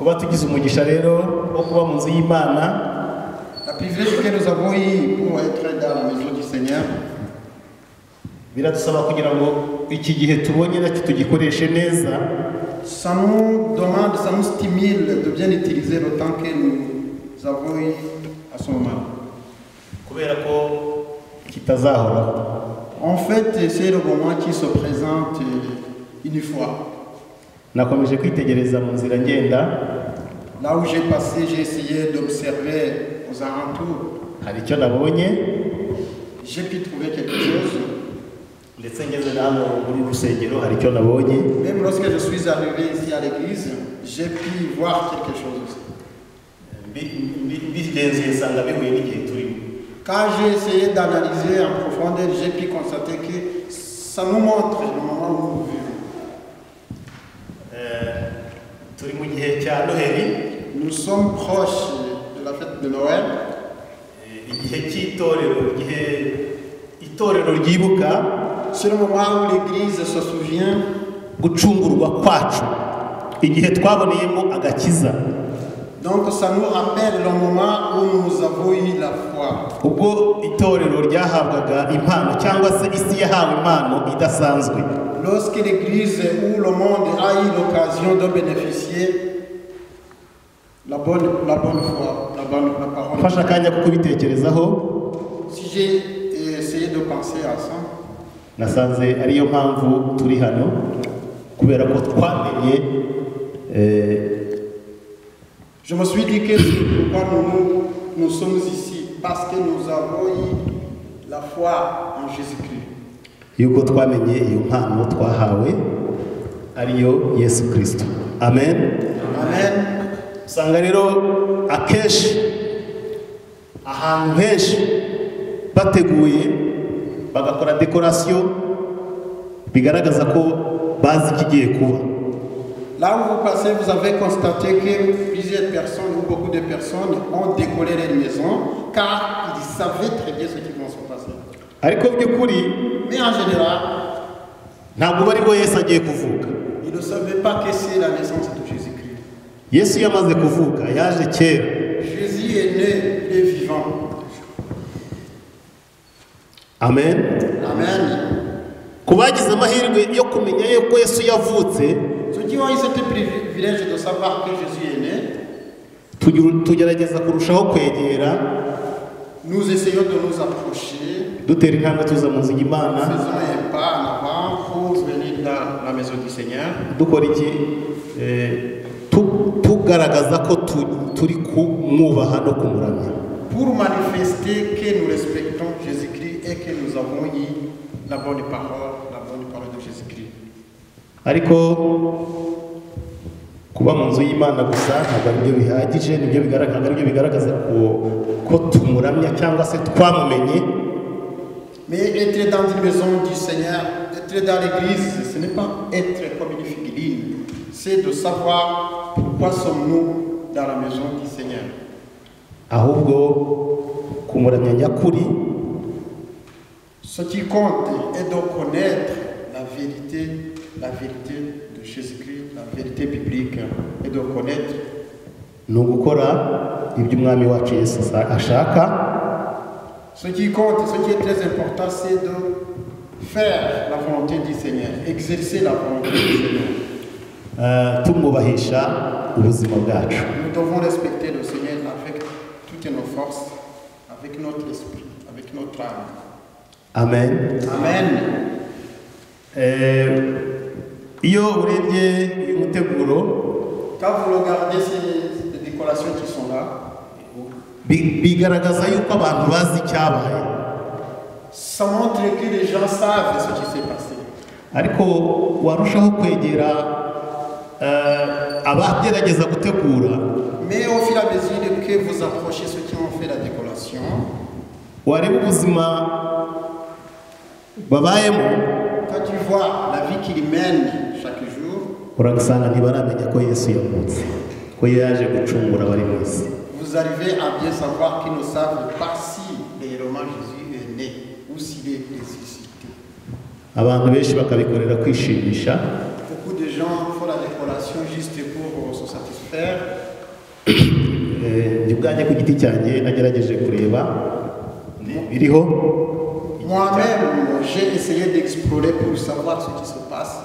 kuba tugize umugisha rero wo kuba mu nzu y'Imana. La privilège que nous avons eu pour être dans la maison du Seigneur. Biradusaba kugira ngo iki gihe tubonye nacyo tugikoreshe neza. Ça nous demande, ça nous stimule de bien utiliser le temps que nous avons eu à ce moment. Kubera ko kitazahoraho. En fait, c'est le moment qui se présente une fois. Nakomeje kwitegereza mu nzira ngenda. Là où j'ai passé, j'ai essayé d'observer aux alentours. Hari icyo nabonye. J'ai pu trouver quelque chose. Ndetse ngeze hano muri rusengero hari icyo nabonye. Même lorsque je suis arrivé ici à l'église, j'ai pu voir quelque chose. Quand j'ai essayé d'analyser en profondeur, j'ai pu constater que ça nous montre le moment où nous vivons. Nous sommes proches de la fête de Noël. C'est le moment où l'église se souvient gucungurwa kwacu igihe twaboneyemo agakiza. Donc ça nous rappelle le moment où nous avons eu la foi. Ubwo itorero ryahabwaga impano cyangwa se isi yahawe impano idasanzwe. Lorsque l'église ou le monde a eu l'occasion de bénéficier la bonne foi, la parole. Fasha kanya kukubitekerezaho. Si j'ai essayé de penser à ça, nasanze ariyo mpamvu turi hano kubera ko twamenye. Je me suis dit que c'est pourquoi nous sommes ici, parce que nous avons eu la foi en Jésus-Christ. Yuko twamenye iyo mpano twahawe ariyo Yesu Kristo. Amen. Amen. Usanga rero akenshi ahantu henshi bateguye bagakora decoration bigaragaza ko bazi kigiye kuba. Là où vous passez, vous avez constaté que plusieurs personnes ou beaucoup de personnes ont décoré les maisons car ils savaient très bien ce qui va se passer. Ariko by'ukuri, mais en général, ntabwo bari bo Yesu agiye kuvuka. Ils ne savaient pas que c'est la naissance de Jésus-Christ. Yesu yamaze kuvuka, yaje kera. Jésus est né, il est vivant. Amen. Amen. Kubagize amahirwe yo kumenya yuko Yesu yavutse, ceux qui ont eu ce privilège de savoir que Jésus est né, tugerageza kurushaho kwegera, nous essayons de nous approcher, dutera intambwe tuza mu nzu y'Imana, faisons un pas en avant pour venir dans la maison du Seigneur. Dukora iki tugaragaza ko turi kumwubaha no kumuramya. Pour manifester que nous respectons Jésus-Christ et que nous avons eu la bonne parole de Jésus-Christ. Ariko kuba mu nzu y'Imana gusa ntabwo aribyo bihagije, nibyo bigaragaza ko tumuramya cyangwa se twamumenye. Mais être dans une maison du Seigneur, être dans l'église, ce n'est pas être comme une figuline, c'est de savoir pourquoi sommes-nous dans la maison du Seigneur. Ahubwo kumuramya nyakuri, ce qui compte est de connaître la vérité de Jésus-Christ, la vérité biblique, et de connaître. Ni ugukora ibyo umwami wacu Yesu ashaka. Ce qui compte, ce qui est très important, c'est de faire la volonté du Seigneur, exercer la volonté du Seigneur. Tumubahisha ubuzima bwacu. Nous devons respecter le Seigneur avec toutes nos forces, avec notre esprit, avec notre âme. Amen. Amen. Iyo urebye uyu muteguro, quand vous regardez ces décorations qui sont là, bigaragaza yuko abantu bazi icyabaye. Ça montre que les gens savent ce qui s'est passé. Ariko warushaho kwegera abagerageza gutegura. Mais au fur et à mesure que vous approchez ceux qui ont fait la décoration, wareba ubuzima babayemo, quand tu vois la vie qu'ils mènent chaque jour, uragasanga ntibaramenya ko Yesu yavutse, ko yaje gucungura abari mu isi. Vous arrivez à bien savoir qu'ils ne savent pas si réellement Jésus est né ou s'il est ressuscité. Abantu benshi bakabikorera kwishimisha. Beaucoup de gens font la décoration juste pour se satisfaire. ku giti cyanjye nagerageje kureba biriho. Moi-même, j'ai essayé d'explorer pour savoir ce qui se passe.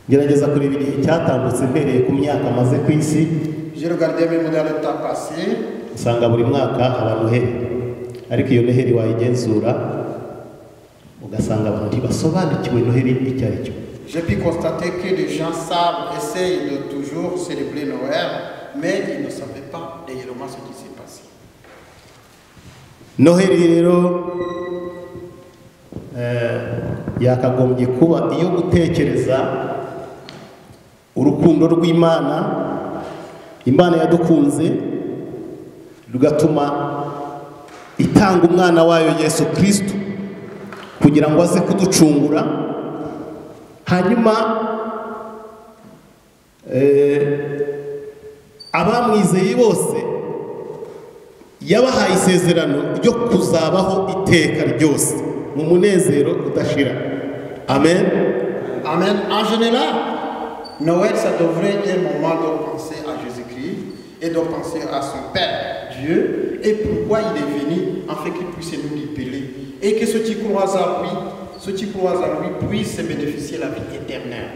Ngerageza kureba igihe cyatambutse mbereye ku myaka maze ku isi. J'ai regardé même dans le temps passé. Usanga buri mwaka haba noheli, ariko iyo noheli wayigenzura ugasanga abantu ntibasobanukiwe noheli icyo ari cyo. J'ai pu constater que les gens savent, essayent de toujours célébrer Noël, mais ils ne savaient pas réellement ce qui s'est passé. Noheli rero yakagombye kuba iyo gutekereza urukundo rw'Imana, Imana yadukunze rugatuma itanga umwana wayo Yesu Kristo kugira ngo aze kuducungura, hanyuma abamwizeye bose yabahaye isezerano ryo kuzabaho iteka ryose mu munezero udashira. Amen. Amen. En général, Noël, ça devrait être un moment de penser à Jésus-Christ et de penser à son Père, Dieu, et pourquoi il est venu, afin qu'il puisse nous libérer. Et que ceux qui croient à lui puissent bénéficier de la vie éternelle.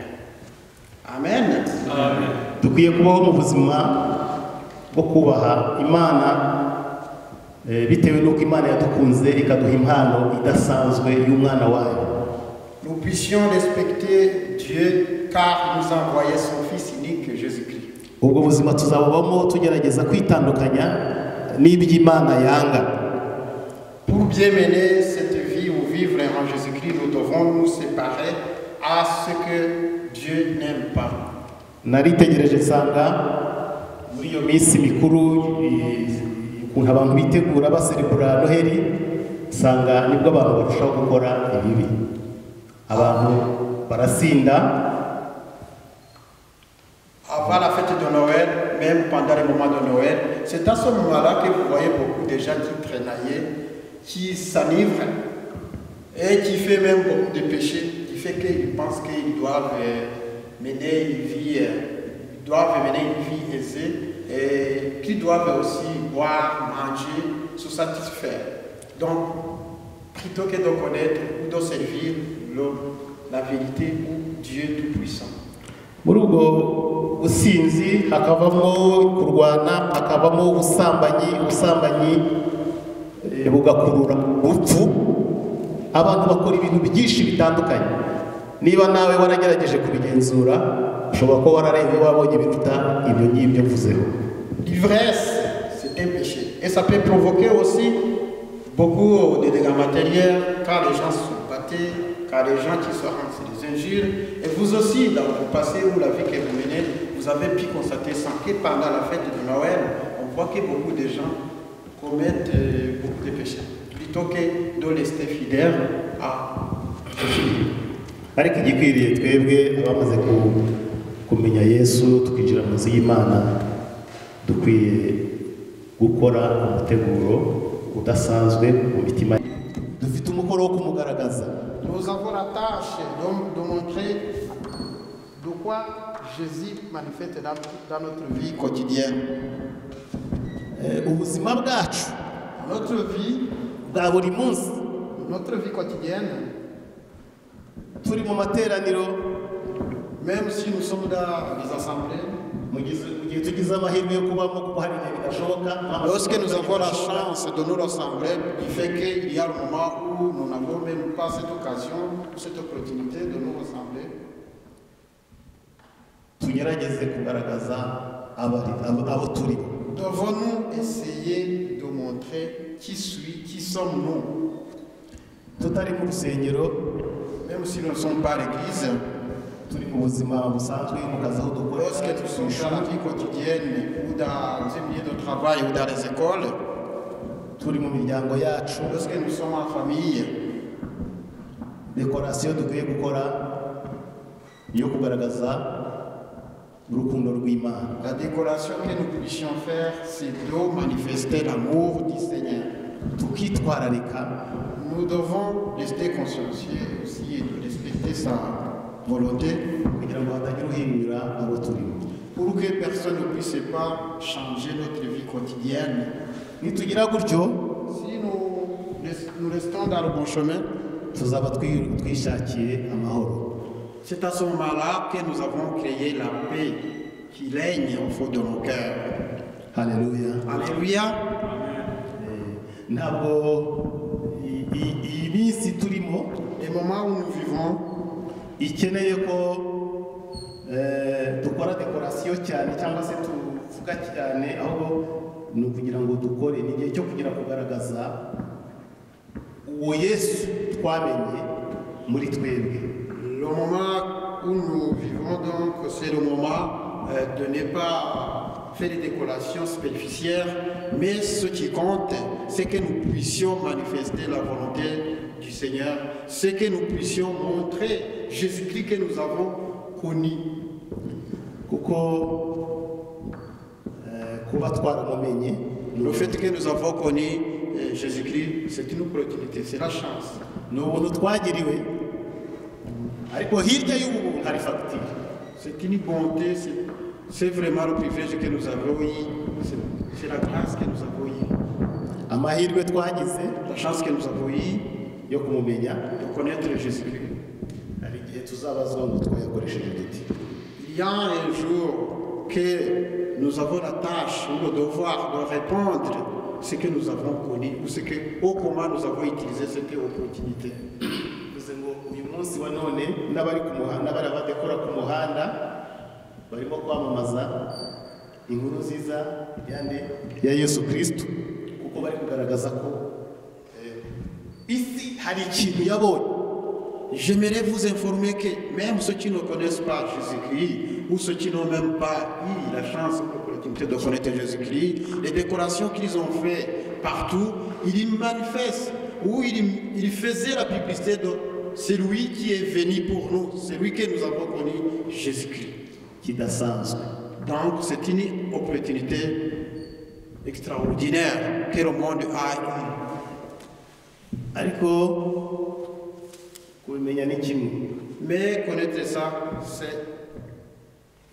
Amen. Amen. Dukwiye kubaho mu buzima bwo kubaha Imana bitewe n'uko Imana yadukunze ikaduha impano idasanzwe y'umwana wayo. Nous puissions respecter Dieu car il nous a envoyé son Fils unique, Jésus-Christ. Ubwo buzima tuzabubamo tugerageza kwitandukanya n'iby'Imana yanga. Pour bien mener cette vie ou vivre en Jésus-Christ, nous devons nous séparer à ce que Dieu n'aime pas. Naritegereje nsanga muri iyo minsi mikuru ukuntu abantu bitegura baserebura Noheli, nsanga nibwo abantu barushaho gukora ibibi. Abantu barasinda. Avant la fête de Noël, même pendant les moments de Noël, c'est à ce moment-là que vous voyez beaucoup de gens qui traînaillent, qui s'enivrent et qui font même beaucoup de péchés, qui fait qu'ils pensent qu'ils doivent mener une vie aisée et qu'ils doivent aussi boire, manger, se satisfaire. Donc, plutôt que de connaître ou de servir la vérité ou Dieu Tout-Puissant. Muri ubwo businzi hakavamo kurwana, hakavamo ubusambanyi bugakurura urupfu. Abantu bakora ibintu byinshi bitandukanye. Niba nawe waragerageje kubigenzura, ushobora kuba wararebye wabonye ibiruta ibyo ngibyo mvuzeho. L'ivresse, c'est un péché. Et ça peut provoquer aussi beaucoup de dégâts matériels quand les gens se battaient, quand les gens qui se rendent sur les injures. Et vous aussi, dans le passé ou la vie que vous menez, vous avez pu constater ça, que pendant la fête de Noël, on voit que beaucoup de gens commettent beaucoup de péchés, plutôt que de rester fidèles à Jésus. Ariko igikwiriye twebwe abamaze kumenya Yesu tukinjira mu nzu y'Imana, dukwiye gukora umuteguro udasanzwe mu mitima. Dufite umukoro wo kumugaragaza. Nous avons la tâche de montrer de quoi Jésus manifeste dans notre vie quotidienne. Ubuzima bwacu, Notre vie, bwa buri munsi, notre vie quotidienne, turi mu materaniro, même si nous sommes dans les assemblées, mu gihe tugize amahirwe yo kubamo kuko hari igihe bidashoboka. lorsque nous avons la chance de nous rassembler, il fait qu'il y a le moment où nous n'avons même pas cette occasion, cette opportunité de nous rassembler. Tugerageze kugaragaza abo turi. Devons-nous essayer de montrer qui sommes-nous, Tutari mu rusengero, même si nous ne sommes pas à l'église, turi mu buzima busanzwe mu kazi aho dukora, lorsque nous sommes dans la vie quotidienne ou dans un milieu de travail ou dans les écoles, turi mu miryango yacu, lorsque nous sommes en famille, dekorasiyo dukwiye gukora yo kugaragaza urukundo rw'Imana. la décoration que nous puissions faire, c'est de manifester l'amour du Seigneur. Tukitwararika Nous devons rester consciencieux aussi et de respecter sa volonté kugira ngo hatagira uhindura abo turimo. pour que personne ne puisse pas changer notre vie quotidienne. nitugira gutyo Si nous restons dans le bon chemin, tuzaba twishakiye amahoro. c'est à ce moment-là que nous avons créé la paix qui règne au fond de nos cœurs. Haleluya. Alléluia. Ntabwo iyi minsi turimo Les moments où nous vivons, ikeneye ko dukora dekorasiyo cyane cyangwa se tuvuga cyane, ahubwo ni ukugira ngo dukore, ni igihe cyo kugira kugaragaza uwo Yesu twamenye muri twebwe. le moment où nous vivons, donc, c'est le moment de ne pas faire des décorations superficielles, mais ce qui compte, c'est que nous puissions manifester la volonté du Seigneur, c'est que nous puissions montrer Jésus-Christ que nous avons connu. Kuko kuba twaramumenye Le fait que nous avons connu Jésus-Christ, c'est une opportunité, c'est la chance. ni ubuntu twagiriwe, ariko hirya y'ubu hari fagitire. C'est une bonté, c'est vraiment le privilège que nous avons eu, c'est la grâce que nous avons eue, Amahirwe twagize la chance que nous avons eue yo kumumenya, de connaître Jésus-Christ. hari igihe tuzabazwa ngo twayakoresheje duti. Il y a un jour que nous avons la tâche ou le devoir de répondre ce que nous avons connu ou ce que, au comment nous avons utilisé cette opportunité. Bivuze ngo uyu munsi wa none n'abari ku muhanda, n'abari badekora ku muhanda barimo kwamamaza inkuru nziza ya Yesu Kristo, kuko bari kugaragaza ko isi hari ikintu yabonye. J'aimerais vous informer que même ceux qui ne connaissent pas Jésus-Christ ou ceux qui n'ont même pas eu la chance ou l'opportunité de connaître Jésus-Christ, les décorations qu'ils ont fait partout, ils manifestent ou ils faisaient la publicité de celui qui est venu pour nous, celui que nous avons connu, Jésus-Christ. Kidasanzwe. Donc c'est une opportunité extraordinaire que le monde a eue. Ariko kubimenya ni kimwe, Mais connaître ça, c'est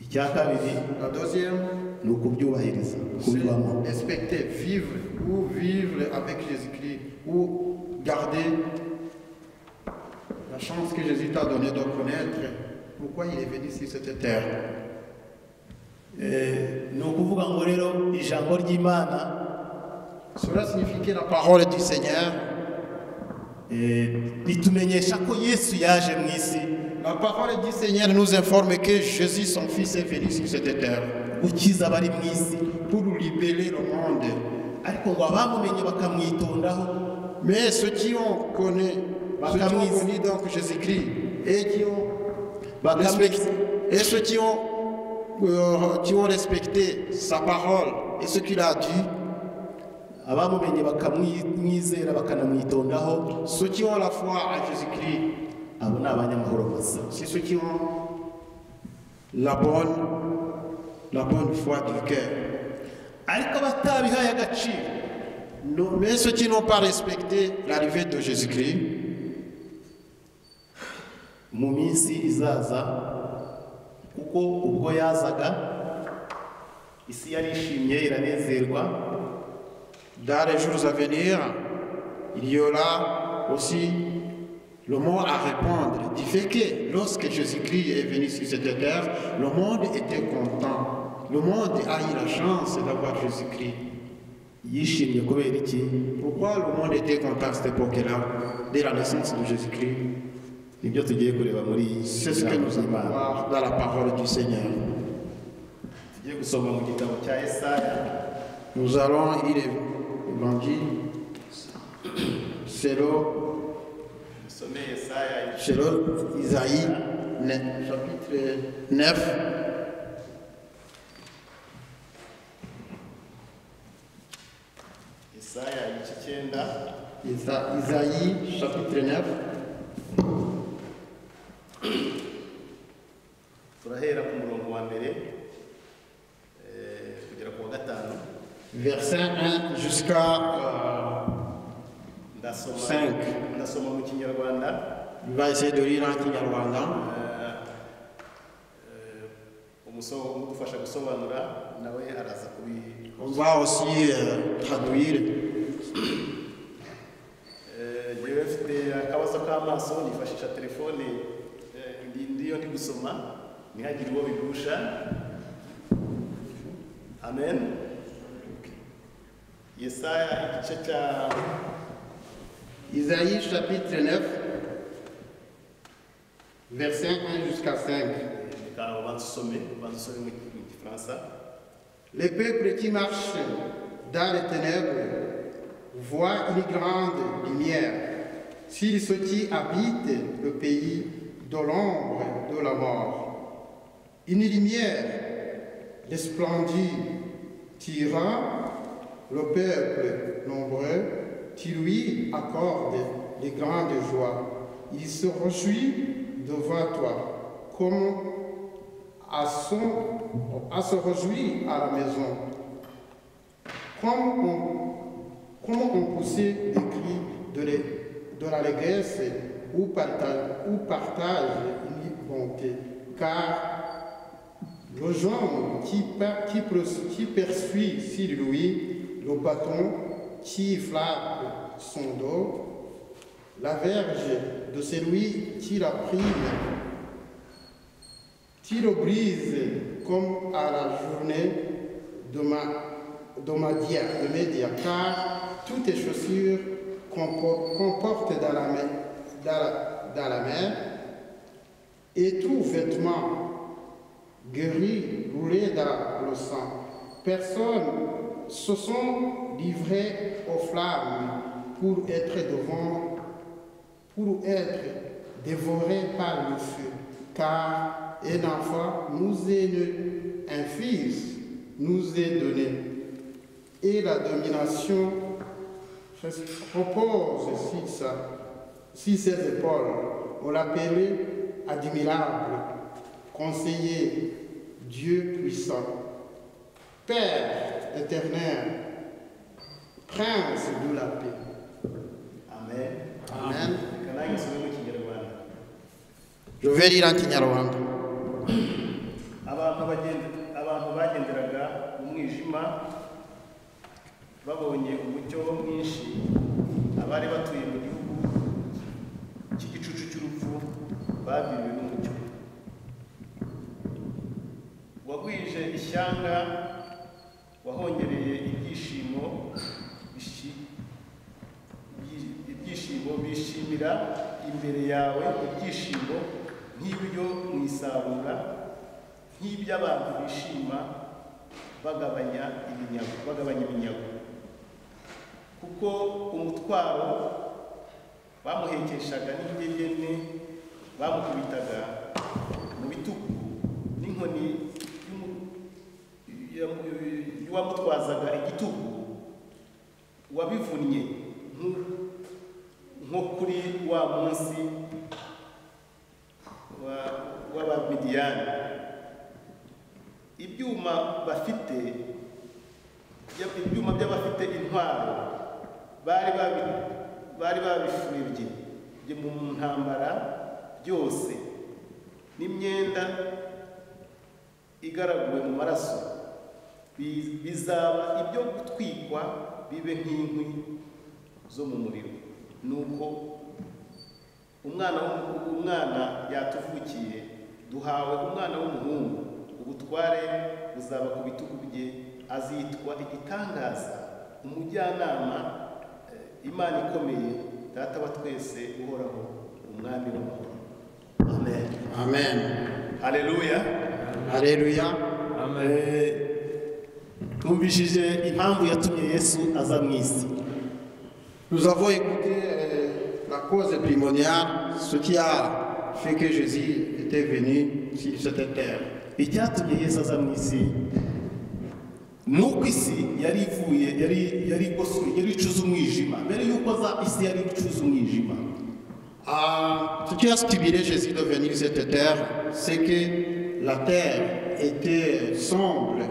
icya kabiri la deuxième. ni ukubyubahiriza, kubibamo. Respecter, vivre avec Jésus-Christ, ou garder la chance que Jésus t'a donnée de connaître pourquoi il est venu sur cette terre. Ni ukuvuga ngo rero ijambo ry'Imana Cela signifie que la parole du Seigneur, ritumenyesha ko Yesu yaje mu isi la parole du Seigneur nous informe que Jésus, son Fils, est venu sur cette terre gukiza abari mu isi, pour nous libérer le monde. ariko ngo abamumenye bakamwitondaho Mais ceux qui ont connu donc Jésus-Christ et qui ont respecté, et ceux qui ont respecté sa parole et ce qu'il a dit, abamumenye bakamwizera bakanamwitondaho, ceux qui ont la foi à Jésus-Christ, abo ni abanyamahoro masa. c'est ceux qui ont la bonne foi du cœur. Ariko batabihaye agaciro, Non, mais ceux qui n'ont pas respecté l'arrivée de Jésus-Christ, mu minsi izaza, kuko ubwo yazaga isi yarishimye iranezerwa, dans les jours à venir, il y aura aussi le mot à répondre du fait que lorsque Jésus-Christ est venu sur cette terre, le monde était content. Le monde a eu la chance d'avoir Jésus-Christ. yishimye kubera iki? Pourquoi le monde était content à cette époque-là, dès la naissance de Jésus-Christ? Nibyo tugiye kureba muri C'est ce que nous allons voir dans la parole du Seigneur. tugiye gusoma mu gitabo cya Yesaya. Nous allons lire l'évangile selon Isaïe, chapitre 9. Yesaya igice 9, Isaïe, chapitre 9. turahera ku murongo wa mbere kugera ku wa gatanu. Verset 1 jusqu'à 5. ndasoma mu kinyarwanda. Il va essayer de lire en Kinyarwanda. umudufasha gusobanura nawe araza kubi. On va aussi traduire. Jewe mfite akabazo k'amaso nifashisha telefone ndiyo ndi gusoma ntihagire uwo bigusha. Amen. Yesaya igice cya Isaïe chapitre 9, versets 1 jusqu'à 5. Les peuples qui marchent dans les ténèbres voient une grande lumière. Ceux qui habitent le pays de l'ombre de la mort, une lumière resplendit tirant le peuple nombreux, qui lui accorde de grandes joies. Il se réjouit devant toi, comme à se réjouir à la maison. Comme on poussait des cris de l'allégresse ou partage une bonté, car le genre qui poursuit sur lui le bâton qui frappe son dos, la verge de celui qui la prime, qui le brise comme à la journée de Média, car toutes les chaussures qu'on porte dans la main et tout vêtement guéri, roulé dans le sang. Personne se sont livrés aux flammes pour être dévorés par le feu, car un enfant nous est né, un fils nous est donné, et la domination repose sur ses épaules. On l'appelait admirable, conseiller, Dieu puissant, Père éternel, Prince de la paix. Amen. Amen. Kanani nsubire mu Kinyarwanda. Je vais lire en Kinyarwanda. Abantu bagenderaga mu mwijima babonye umucyo mwinshi, abari batuye mu gihugu cy'igicucu cy'urupfu babiriwe n'umucyo. Wagwije ishyanga, wahongereye ibyishimo bishimira imbere yawe ibyishimo nk'ibyo mu isarura, nk'iby'abantu bishima bagabanya iminyago, kuko umutwaro bamuhekeshaga n'ingegene bamukubitaga mu bitugu n'inkoni y'uwamutwazaga igitugu, wabivunnye nko kuri wa munsi w'Abamidiyani. Ibyuma by'abafite intwaro bari babifurebye mu ntambara byose, n'imyenda igaraguwe mu maraso bizaba ibyo gutwikwa bibe nk'inkwi zo mu muriro. Nuko umwana yatuvukiye, duhawe umwana w'umuhungu, ubutware buzaba ku bitugu bye, azitwa igitangaza, umujyanama, Imana ikomeye, Data wa twese uhoraho, umwami w'amahoro. Amen. Amen. Haleluya. Alléluia. Amen. Twumvishije impamvu yatumye Yesu aza mu isi. Nous avons écouté la cause primordiale, ce qui a fait que Jésus était venu sur cette terre. Icyatumye Yesu aza mu isi nuko isi yari icuza umwijima. Mbere yuko aza, isi yari icuza umwijima. Ce qui a stimulé Jésus de venir sur cette terre, c'est que la terre était sombre.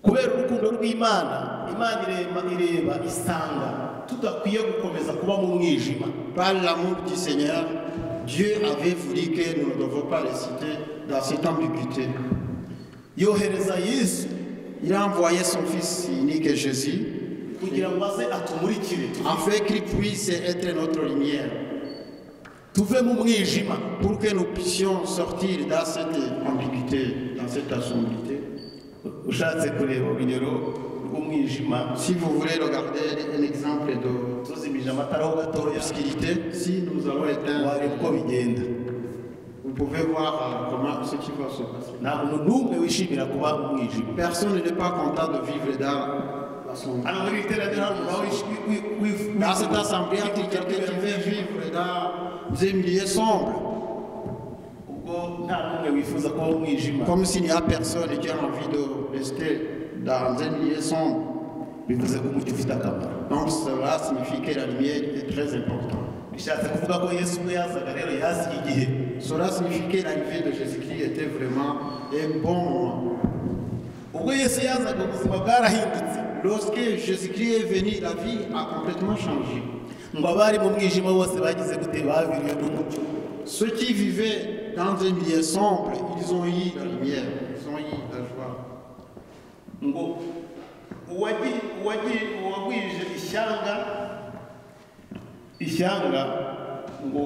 Kubera urukundo rw'Imana, Imana ireba isanga tudakwiye gukomeza kuba mu mwijima. Par l'amour du Seigneur, Dieu avait voulu que nous ne devons pas rester dans cette ambiguïté. yohereza Yesu Il a envoyé son Fils unique Jésus kugira ngo aze atumurikire afin qu'il puisse être notre lumière, tuve mu mwijima. pour que nous puissions sortir dans cette ambiguïté, dans cette assombreté. Ushatse kureba urugero rw'umwijima, Si vous voulez regarder un exemple tuzimije amatara ho gatoya d'obscurité, si nous allons éteindre, wareba uko bigenda. vous pouvez voir comment ce qui va se passer. nta muntu n'umwe wishimira kuba mu mwijima. Personne n'est pas content de vivre dans la sombre. hano muri iri teraniro hari umuntu aho Dans cette assemblée, il y a quelqu'un qui veut vivre dans un milieu sombre, ubwo nta n'umwe wifuza kuba mu mwijima. comme s'il n'y a personne qui a envie de rester dans un milieu sombre. bivuze ko umucyo ufite akamaro. Donc cela signifie que la lumière est très importante. bishatse kuvuga ko Yesu ubwo yazaga rero yaziye igihe. Cela signifie que l'arrivée de Jésus-Christ était vraiment un bon moment. ubwo Yesu yazaga ubuzima bwarahindutse. Lorsque Jésus-Christ est venu, la vie a complètement changé. ngo abari mu mwijima bose bagize gute baviriwe n'umucyo. Ceux qui vivaient dans un milieu sombre, ils ont eu la lumière, ils ont eu la joie. ngo uwagwije ishyanga ngo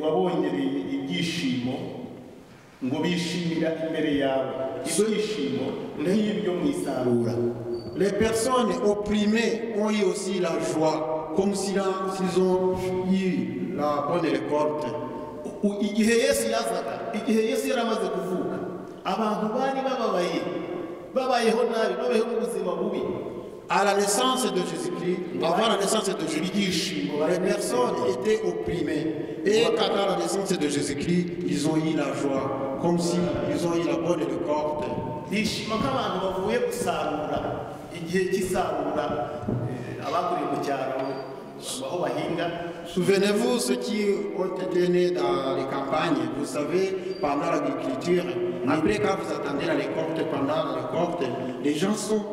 wabongereye ibyishimo ngo bishimira imbere yawe ibyishimo nk'ibyo mu isarura. Les personnes opprimées ont eu aussi la joie, comme s'ils ont eu la bonne récolte. igihe Yesu yari amaze kuvuka, abantu bari babayeho nabi, babayeho mu buzima bubi. À la naissance de Jésus-Christ, avant la naissance de Jésus-Christ, les personnes étaient opprimées. Et quand à la naissance de Jésus-Christ, ils ont eu la joie, comme s'ils ont eu la bonne récolte. bishima nk'abantu bavuye gusarura igihe cy'isarura, abakuriye mu cyaro aho bahinga. Souvenez-vous, ceux qui ont été nés dans les campagnes, vous savez, pendant l'agriculture, après quand vous attendez la récolte, pendant la récolte, les gens sont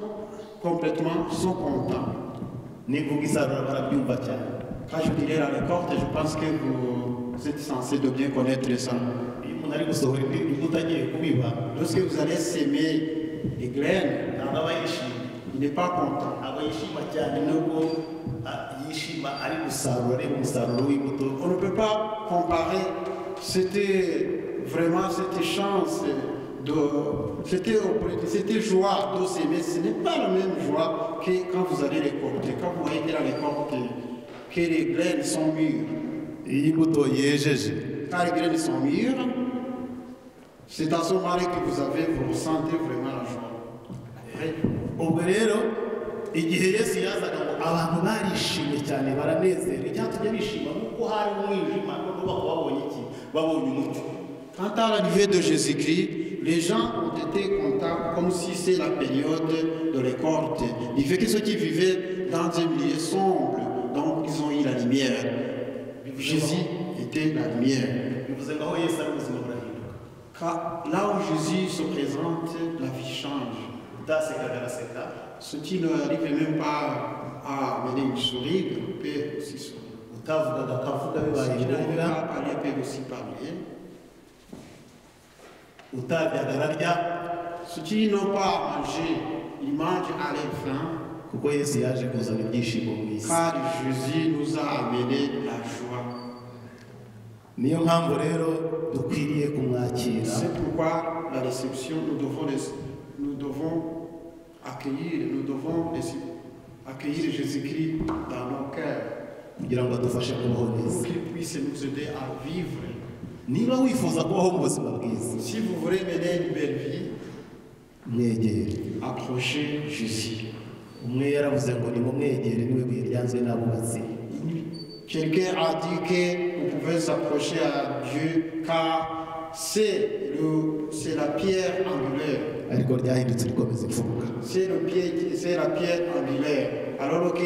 contents. nivuga isarura barabyumva cyane. Quand je dirais la récolte, je pense que vous êtes censé de bien connaître ça. iyo umuntu ari gusohora imbuto agiye kubiba, Lorsque vous allez semer les graines, ntabwo aba yishimye, il n'est pas content. ntabwo yishima cyane nubwo yishima ari gusarura, areba umusaruro w'imbuto. On ne peut pas comparer, c'était vraiment cette chance, c'était joie de s'aimer. Ce n'est pas la même joie que quand vous allez récolter. Quand vous voyez que la récolte, que les graines sont mûres. iyo imbuto yejeje, Quand les graines sont mûres, c'est à ce moment-là que vous ressentez vraiment la joie. Après, ubwo rero igihe Yesu yazaga ngo abantu barishimye cyane, baranezerwa. icyatumye bishima nuko hari umwijima, none babonye iki? Babonye umucyo. quant à l'arrivée de Jésus-Christ, les gens ont été contents comme si c'est la période de récolte. Il fait que ceux qui vivaient dans un milieu sombre, donc ils ont eu la lumière. Jésus était la lumière. bivuze ngo aho Yesu ari ubuzima burahinduka. Là où Jésus se présente, la vie change. utasekaga araseka, Ce qui n'arrive même pas à mener une sourire peut aussi sourire. utavugaga akavuga Ce bibaye qui n'arrive ngombwa, pas à parler peut aussi parler. utaryaga ararya, Ceux qui n'ont pas mangé, ils mangent à leur faim. kuko Yesu yaje kuzana ibyishimo mu isi. Car Jésus nous a amené la joie. niyo mpamvu rero dukwiriye kumwakira. C'est pourquoi la réception, nous devons accueillir Jésus-Christ dans nos cœurs kugira ngo adufashe kubaho pour neza. qu'il puisse nous aider à vivre. niba wifuza kubaho mu buzima bwiza, Si vous voulez mener une belle vie, mwegere. approchez Jésus. umwe yaravuze ngo nimumwegere, niwe buye ryanzwe n'abubatsi. Quelqu'un a dit que vous pouvez s'approcher à Dieu car c'est la pierre angulaire. ariko ryahindutse rikomeza imfuruka. C'est la pierre angulaire. Alors que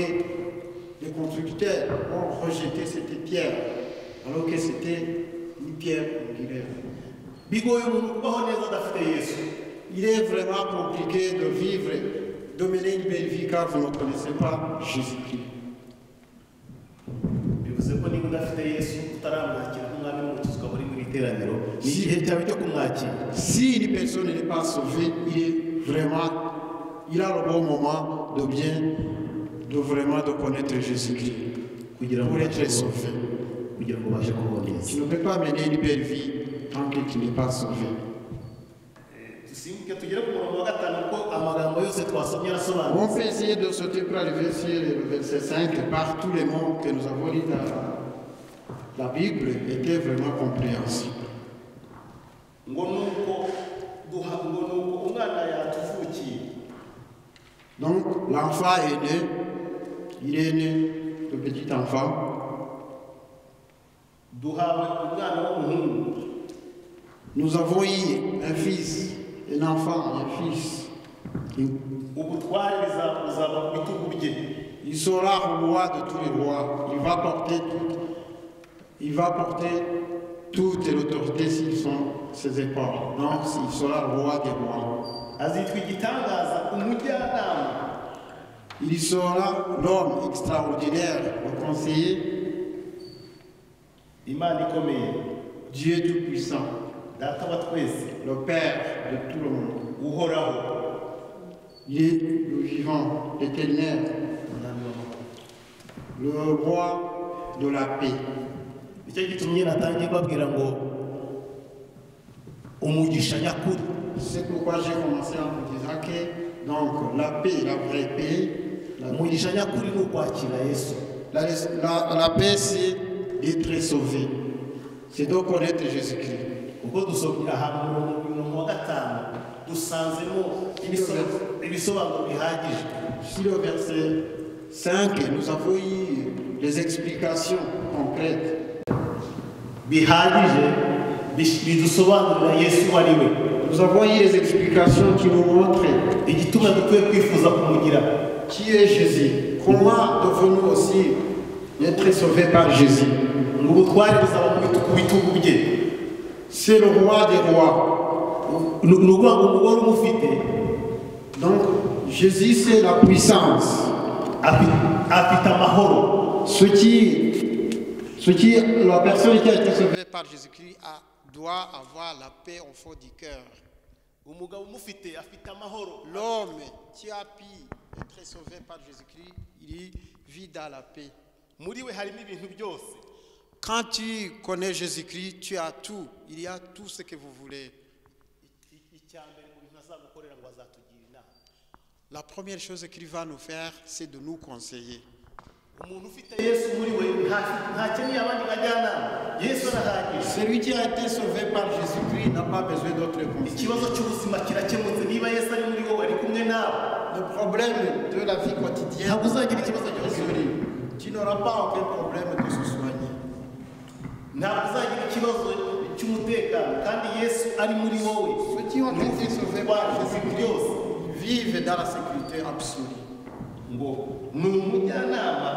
les constructeurs ont rejeté cette pierre, alors que c'était une pierre angulaire. bigoye umuntu kubaho neza adafite Yesu. Il est vraiment compliqué de vivre, de mener une belle vie car vous ne connaissez pas Jésus-Christ. bivuze ko niba udafite Yesu, utaramwakira nk'umwami n'umukiza, ukaba uri muri iteraniro ni igihe cyawe cyo kumwakira. Si une personne n'est pas sauvée, il a le bon moment de vraiment de connaître Jésus-Christ kugira ngo pour être sauvé. kugira ngo ubashe kuboneza. Tu ne peux pas mener une belle vie tant que tu n'es pas sauvé. Dusimbuke tugere ku murongo wa gatanu kuko amagambo yose twasomye On arasobanutse. peut essayer de sauter pour arriver sur le verset 5 par tous les mots que nous avons lus dans la Bible étaient vraiment compréhensibles. ngo nuko umwana yatuvukiye. Donc l'enfant est né, il est né, le petit enfant. duhawe umwana w'umuhungu. Nous avons eu un fils, un enfant, un fils. ubutware buzaba mu bitugu bye. Il sera roi de tous les rois. Il va porter toute l'autorité sur ses épaules. Donc il sera roi des rois. azitwa igitangaza, umujyanama. Il sera l'homme extraordinaire, le conseiller, Imana ikomeye, Dieu tout-puissant, data wa twese, le Père de tout le monde. uhoraho. Il est le vivant, l'éternel, le roi de la paix. nicyo gitumye natangiye babwira ngo umugisha nyakuri. C'est pourquoi j'ai commencé en vous disant que donc, la paix, la vraie paix, umugisha nyakuri ni ukwakira Yesu. la paix c'est d'être sauvé. C'est de connaître Jésus-Christ. Ubwo dusomera ahantu mu murongo wa gatanu dusanzemo ibisobanuro bihagije. Sur le verset 5, nous avons eu des explications complètes. bihagije bidusobanurira Yesu ari we. Nous avons eu des explications qui nous montrent igituma dukwiye kwifuza kumugira. qui est Jésus. Comment devons-nous aussi être sauvés par Jésus? ngo ubutware buzaba ku bitugu bye. C'est le roi des rois. ni ukuvuga ngo umugore umufite Donc, Jésus, c'est la puissance. afite amahoro. La personne qui a été sauvée par Jésus-Christ doit avoir la paix au fond du cœur. umugabo umufite afite amahoro. L'homme qui a pu être sauvé par Jésus-Christ, il vit dans la paix. muri we harimo ibintu byose. Quand tu connais Jésus-Christ, tu as tout. Il y a tout ce que vous voulez. icya mbere mu bintu azagukorera ngo azatugira inama. La première chose qu'il va nous faire, c'est de nous conseiller. umuntu ufite Yesu muri we ntakeneye abandi bajyanama. Yesu arahagije. Celui qui a été sauvé par Jésus-Christ n'a pas besoin d'autres conseils. ikibazo cy'ubuzima kirakemutse niba Yesu ari muri wowe ari kumwe nawe. Le problème de la vie quotidienne, ntabwo uzagira ikibazo cy'ubuzima. tu n'auras pas aucun problème de se soigner. ntabwo uzagira ikibazo cy'umutekano kandi Yesu ari muri wowe. Ceux qui ont été sauvés par Jésus-Christ vivent dans la sécurité absolue. ngo ni umujyanama,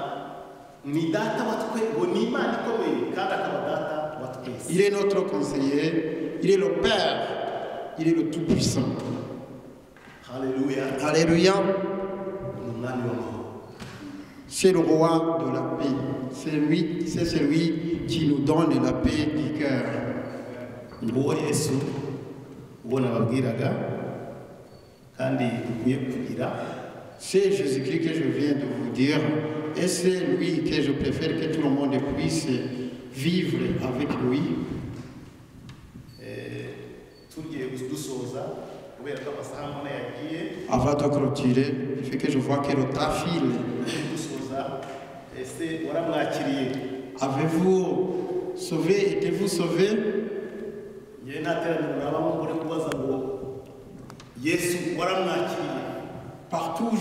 ni data wa twe, ngo ni Imana ikomeye kandi akaba data wa twese. Il est notre conseiller, il est le Père, il est le Tout-Puissant. Haleluya. Alléluia. ni umwami w'amahoro. C'est le roi de la paix. C'est celui qui nous donne la paix du cœur. nguwo Yesu ubona babwiraga kandi dukwiye kugira. C'est Jésus-Christ que je viens de vous dire. Et c'est lui que je préfère que tout le monde puisse vivre avec lui. tugiye dusoza kubera ko amasaha mbona yagiye. Avant de clôturer, il fait que je vois que le temps file. dusoza ese waramwakiriye? Avez-vous sauvé? Étiez-vous sauvé? ngewe ntateraniro nabamo uri kubaza ngo Yesu waramwakiriye? Partout où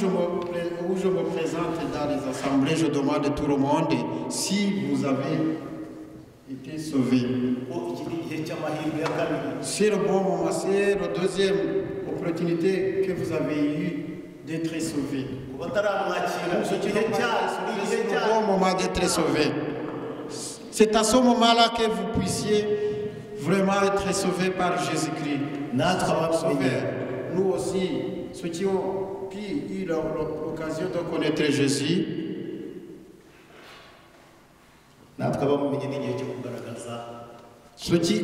je me présente dans les assemblées, je demande à tout le monde si vous avez été sauvé. ko iki ni igihe cy'amahirwe ya kabiri. C'est le bon moment, c'est la deuxième opportunité que vous avez eue d'être sauvé. ku bataramwakira Ceux icyo qui gihe n'ont pas cyacu ni été igihe sauvés, c'est le cyacu. bon moment d'être sauvé. C'est à ce moment-là que vous puissiez vraiment être sauvé par Jésus-Christ. natwe ababisomeye Nous aussi, ceux qui ont eu l'occasion de connaître Jésus, natwe abamumenye n'igihe cyo kugaragaza Ceux qui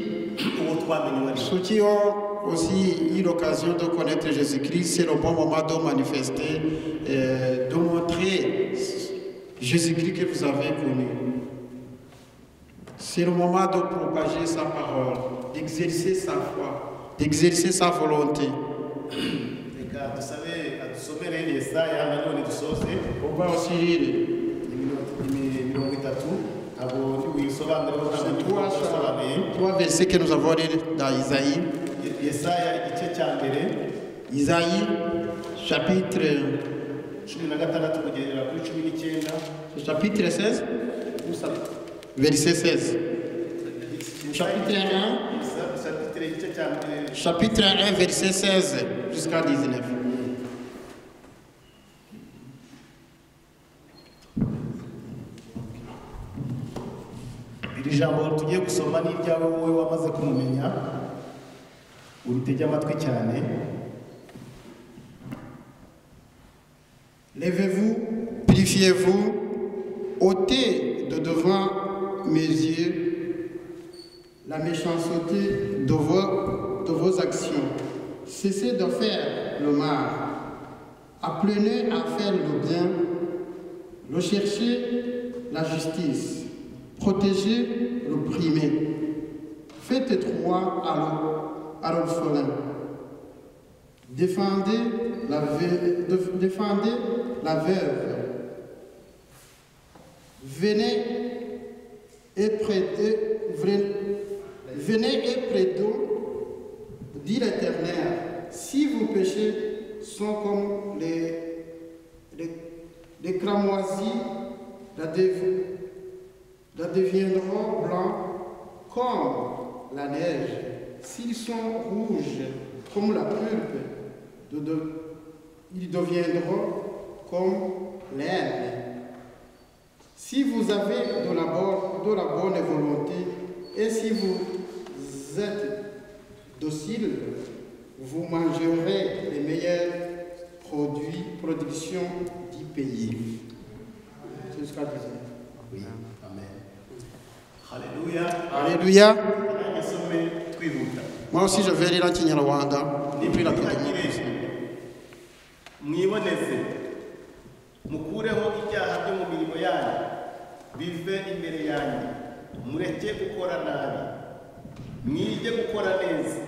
ont aussi eu l'occasion de connaître Jésus-Christ, c'est le bon moment de manifester, de montrer Jésus-Christ que vous avez connu. C'est le moment de propager sa parole, d'exercer sa foi, d'exercer sa volonté. On va aussi lire. Trois versets que nous avons lus dans Isaïe. Isaïe, chapitre 16, verset 16. Chapitre 1, verset 16 jusqu'à 19. iri jambo tugiye gusoma ni iryawe wowe wamaze kumumenya uritege amatwi cyane. Levez-vous, purifiez-vous, ôtez de devant mes yeux la méchanceté de vos actions. Cessez de faire le mal. Apprenez à faire le bien. Recherchez la justice. Protégez l'opprimé. Faites droit à l'orphelin. Défendez la veuve. Venez et prêtez, dit l'Éternel. Si vos péchés sont comme les cramoisis, la deviendront blancs comme la neige. S'ils sont rouges comme la pulpe, ils deviendront comme l'aine. Si vous avez de la bonne volonté et si vous êtes docile, vous mangerez les meilleurs productions du pays. C'est ce qu'a dit. Oui, amen. Alléluia. Alléluia. Moi aussi je vais lire en Kinyarwanda. mwiboneze mukureho ibyaha byo mu mirimo yanyu bive imbere yanyu mureke gukora nabi mwige gukora neza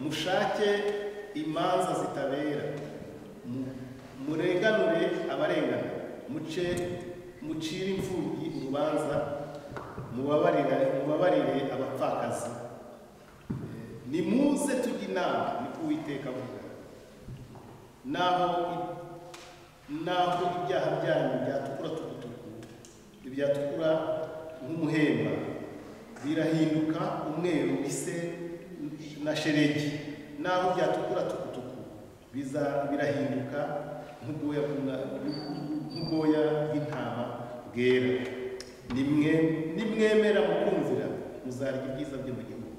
mushake imanza zitabera murenganure abarengana mucire imfubyi urubanza mubabarire abapfakazi nimuze tujye inama niko Uwiteka avuga naho ibyaha byanyu byatukura tukutuku ibyatukura nk'umuhemba birahinduka umweru bise na sheregi naho byatukura tukutuku birahinduka nk'ubwoya bw'intama bwera nimwemera mukumvira muzarya ibyiza byo mu gihugu.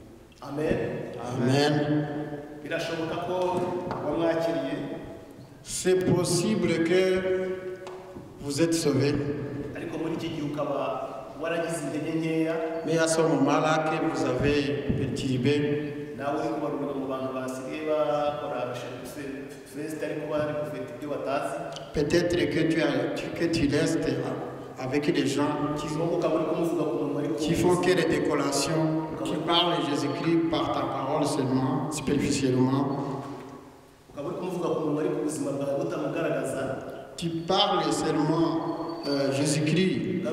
Amen. Amen. Birashoboka ko wamwakiriye. C'est possible que vous êtes sauvé. Ariko muri iki gihe ukaba waragize intege nkeya. Mais à ce moment-là que vous avez perturbé. Nawe uri kubarura mu bantu basigaye bakora feste ariko bari gufeta ibyo batazi. Peut-être que tu restes avec des gens qui font que les décorations, qui parlent de Jésus-Christ par ta parole seulement, superficiellement. Tu parles seulement Jésus-Christ,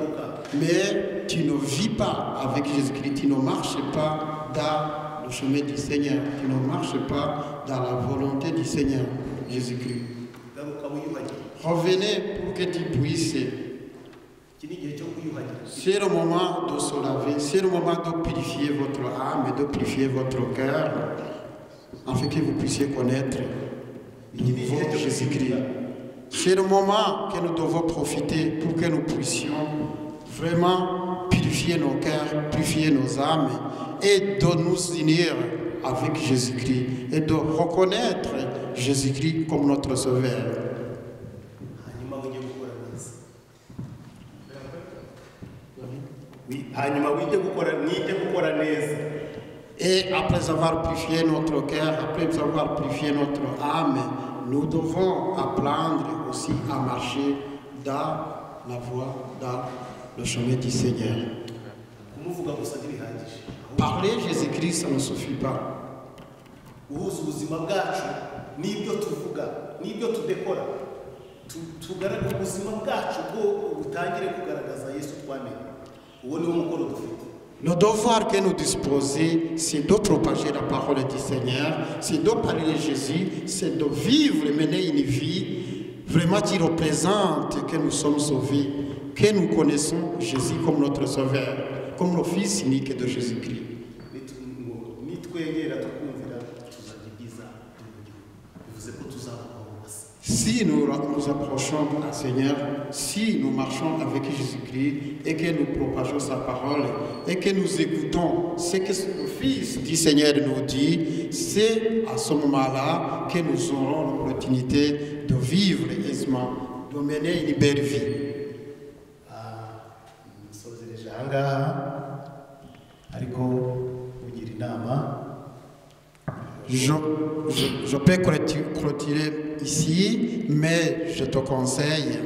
mais tu ne vis pas avec Jésus-Christ, tu ne marches pas dans le chemin du Seigneur, tu ne marches pas dans la volonté du Seigneur Jésus-Christ. Revenez pour que tu puisses. C'est le moment de se laver, c'est le moment de purifier votre âme et de purifier votre cœur, afin que vous puissiez connaître votre Jésus-Christ. C'est le moment que nous devons profiter pour que nous puissions vraiment purifier nos cœurs, purifier nos âmes et de nous unir avec Jésus-Christ et de reconnaître Jésus-Christ comme notre Sauveur. hanyuma nige gukora neza. Et après avoir purifié notre cœur, après avoir purifié notre âme, nous devons apprendre aussi à marcher dans la voie, dans le chemin du Seigneur. Kumuvuga gusa ntibihagije. Parler Jésus-Christ, ça ne suffit pas. Uhuza ubuzima bwacu n'ibyo tuvuga n'ibyo tudekora, tugaragaza ubuzima bwacu bwo butangire kugaragaza Yesu twamenye. Uwo niwo mukoro dufite. Le devoir que nous disposons, c'est de propager la parole du Seigneur, c'est de parler de Jésus, c'est de vivre et mener une vie vraiment qui représente que nous sommes sauvés, que nous connaissons Jésus comme notre Sauveur, comme le Fils unique de Jésus-Christ. Si nous nous approchons du Seigneur, si nous marchons avec Jésus-Christ et que nous propageons sa parole et que nous écoutons ce que le Fils du Seigneur nous dit, c'est à ce moment-là que nous aurons l'opportunité de vivre aisément, de mener une belle vie. Je peux clôturer ici, mais je te conseille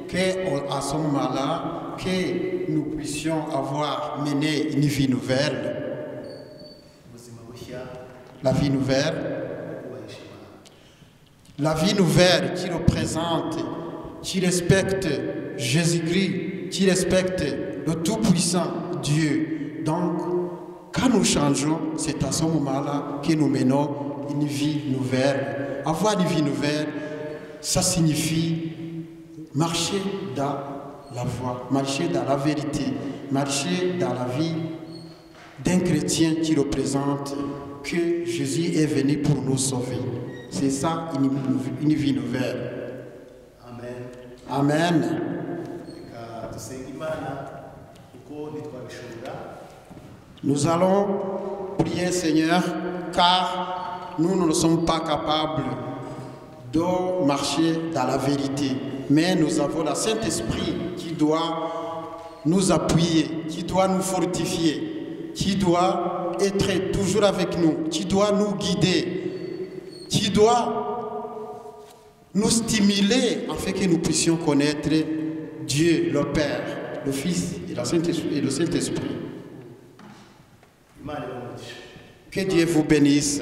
qu'à ce moment-là, que nous puissions avoir mené une vie nouvelle. La vie nouvelle. La vie nouvelle qui représente, qui respecte Jésus-Christ, qui respecte le Tout-Puissant Dieu. Donc, quand nous changeons, c'est à ce moment-là que nous menons une vie nouvelle. Avoir une vie nouvelle, ça signifie marcher dans la voie, marcher dans la vérité, marcher dans la vie d'un chrétien qui représente que Jésus est venu pour nous sauver. C'est ça, une vie nouvelle. Amen. Amen. Nous allons prier, Seigneur, car nous ne sommes pas capables de marcher dans la vérité. Mais nous avons le Saint-Esprit qui doit nous appuyer, qui doit nous fortifier, qui doit être toujours avec nous, qui doit nous guider, qui doit nous stimuler afin que nous puissions connaître Dieu, le Père, le Fils et le Saint-Esprit. Que Dieu vous bénisse.